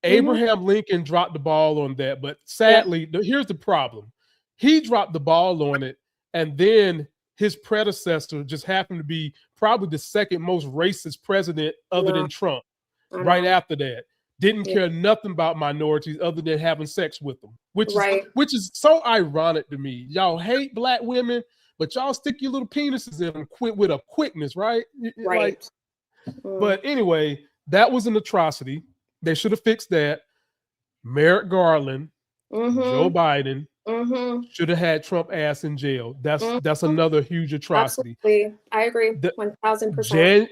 Abraham Lincoln dropped the ball on that, but sadly, here's the problem. He dropped the ball on it, and then his predecessor just happened to be probably the second most racist president other than Trump. Right after that, didn't care nothing about minorities other than having sex with them, which is so ironic to me. Y'all hate black women, but y'all stick your little penises in them with a quickness, right? Right. But anyway, that was an atrocity. They should have fixed that. Merrick Garland, Joe Biden should have had Trump ass in jail. That's another huge atrocity. Absolutely. I agree. 1000%.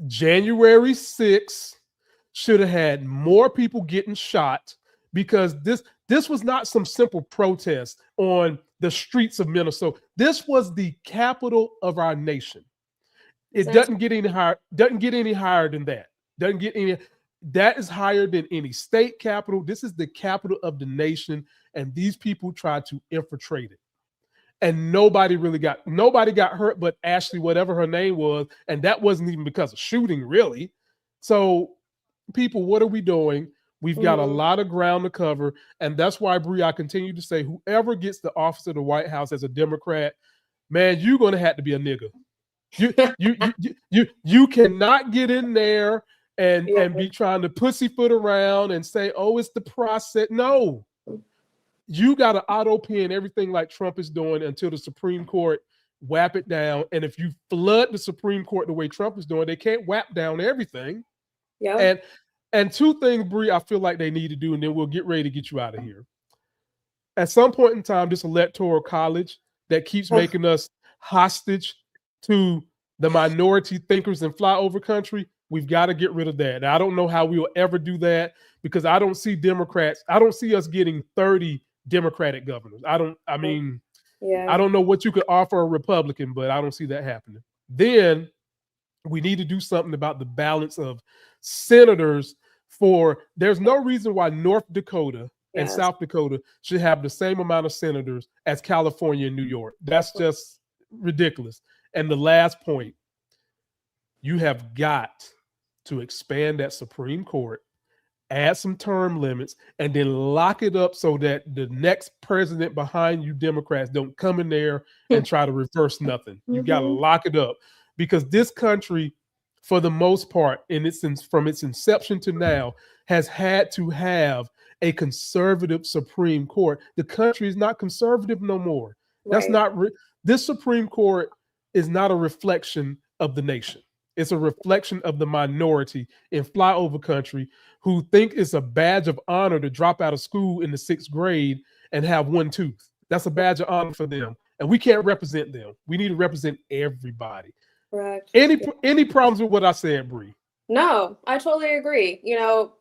January 6th should have had more people getting shot, because this was not some simple protest on the streets of Minnesota. This was the capital of our nation. It doesn't get any higher. Doesn't get any higher than that. Doesn't get any. That is higher than any state capital. This is the capital of the nation, and these people tried to infiltrate it. And nobody got hurt, but Ashley, whatever her name was, and that wasn't even because of shooting, really. So, people, what are we doing? We've got a lot of ground to cover, and that's why, Bree, I continue to say, whoever gets the office of the White House as a Democrat, man, you're gonna have to be a nigga. You cannot get in there and be trying to pussyfoot around and say, oh, it's the process. No, you got to auto pen everything like Trump is doing until the Supreme Court whap it down. And if you flood the Supreme Court the way Trump is doing, they can't whap down everything. Yeah. And two things, Bree, I feel like they need to do, and then we'll get ready to get you out of here. At some point in time, this electoral college that keeps making us hostage to the minority thinkers in flyover country, we've got to get rid of that. Now, I don't know how we will ever do that, because I don't see us getting 30 Democratic governors. I don't know what you could offer a Republican, but I don't see that happening. Then we need to do something about the balance of senators. There's no reason why North Dakota and South Dakota should have the same amount of senators as California and New York. That's just ridiculous. And the last point, you have got to expand that Supreme Court, add some term limits, and then lock it up so that the next president behind you Democrats don't come in there and try to reverse nothing. You got to lock it up, because this country, for the most part, from its inception to now, has had to have a conservative Supreme Court. The country is not conservative no more. That's not this Supreme Court is not a reflection of the nation. It's a reflection of the minority in flyover country who think it's a badge of honor to drop out of school in the 6th grade and have one tooth. That's a badge of honor for them. And we can't represent them. We need to represent everybody. Correct. Any problems with what I said, Bree? No, I totally agree.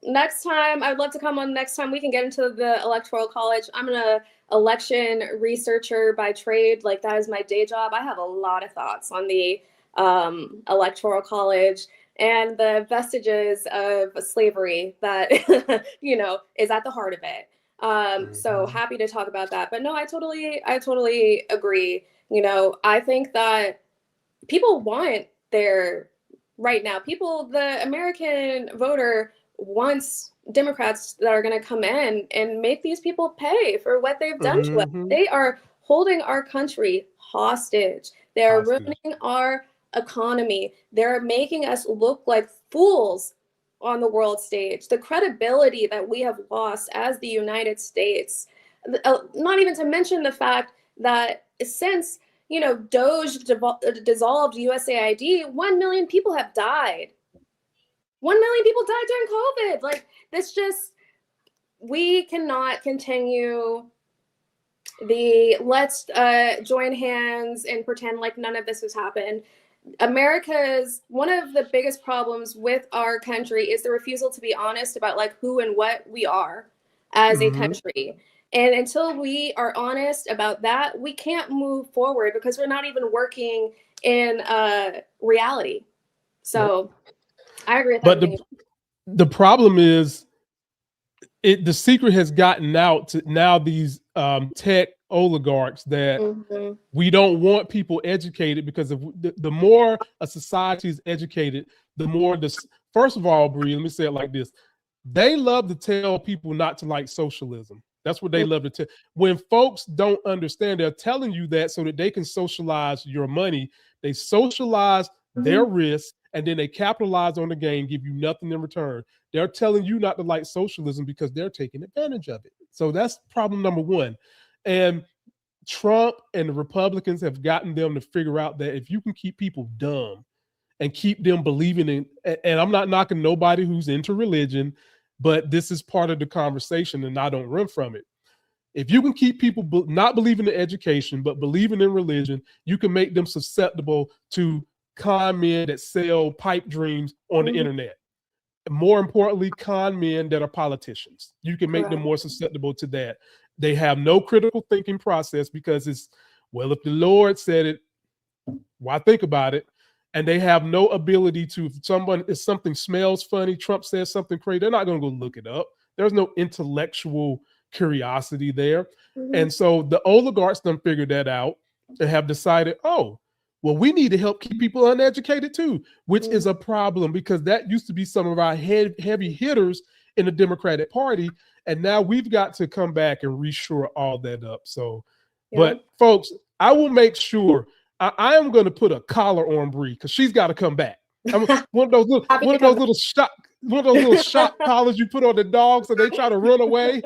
Next time, I'd love to come on next time. We can get into the Electoral College. I'm an election researcher by trade. Like, that is my day job. I have a lot of thoughts on the Electoral College and the vestiges of slavery that, is at the heart of it. So happy to talk about that. But no, I totally agree. I think that people want right now, the American voter wants Democrats that are going to come in and make these people pay for what they've done to us. They are holding our country hostage. They are ruining our economy. They're making us look like fools on the world stage. The credibility that we have lost as the United States, not even to mention the fact that since Doge dissolved USAID, 1 million people have died. 1 million people died during COVID. Like, we cannot continue let's join hands and pretend like none of this has happened. One of the biggest problems with our country is the refusal to be honest about like who and what we are as a country. And until we are honest about that, we can't move forward, because we're not even working in reality. So I agree with that. But the problem is, the secret has gotten out to now these tech oligarchs that we don't want people educated, because the more a society is educated, the more first of all, Bree, let me say it like this. They love to tell people not to like socialism. That's what they love to tell. When folks don't understand, they're telling you that so that they can socialize your money. They socialize their risk, and then they capitalize on the game, give you nothing in return. They're telling you not to like socialism because they're taking advantage of it. So that's problem number one. And Trump and the Republicans have gotten them to figure out that if you can keep people dumb and keep them believing in, and I'm not knocking nobody who's into religion, but this is part of the conversation and I don't run from it. If you can keep people not believing in education, but believing in religion, you can make them susceptible to con men that sell pipe dreams on the internet. More importantly, con men that are politicians. You can make them more susceptible to that. They have no critical thinking process because it's, well, if the Lord said it, why think about it? And they have no ability to, if something smells funny, Trump says something crazy, they're not going to go look it up. There's no intellectual curiosity there. And so the oligarchs done figured that out and have decided, oh, well, we need to help keep people uneducated too, which is a problem because that used to be some of our heavy hitters in the Democratic Party. And now we've got to come back and reshore all that up. So, but folks, I will make sure I am going to put a collar on Bree because she's got to come back. One of those little shock collars you put on the dogs so they try to run away.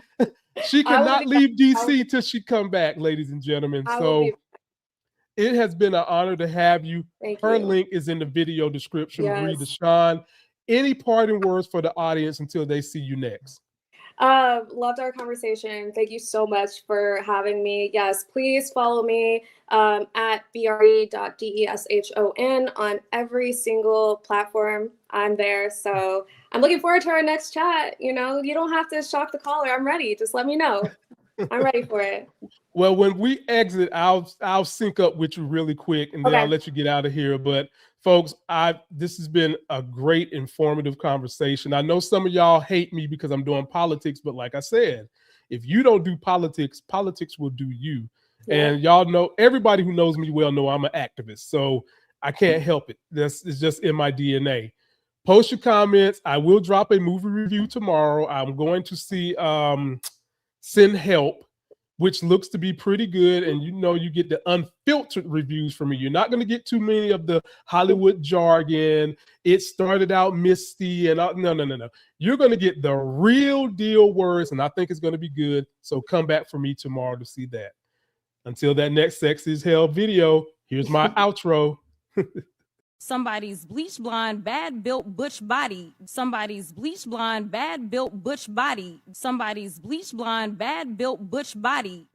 She cannot leave DC till she come back, ladies and gentlemen. So it has been an honor to have you. Her link is in the video description. Bree Deshawn. Any parting words for the audience until they see you next? Loved our conversation. Thank you so much for having me. Yes, please follow me at bre.deshon on every single platform. I'm there. So I'm looking forward to our next chat. You know, you don't have to shock the caller. I'm ready. Just let me know. I'm ready for it. Well, when we exit, I'll sync up with you really quick and then I'll let you get out of here. But folks, this has been a great informative conversation. I know some of y'all hate me because I'm doing politics, but like I said, if you don't do politics, politics will do you. And y'all know, everybody who knows me well know I'm an activist. So I can't help it. It's just in my DNA. Post your comments. I will drop a movie review tomorrow. I'm going to see Send Help, which looks to be pretty good. And you know, you get the unfiltered reviews from me. You're not going to get too many of the Hollywood jargon. It started out misty and no. You're going to get the real deal words, and I think it's going to be good. So come back for me tomorrow to see that. Until that next Sex is Hell video, here's my outro. Somebody's bleach blonde, bad built butch body. Somebody's bleach blonde, bad built butch body. Somebody's bleach blonde, bad built butch body.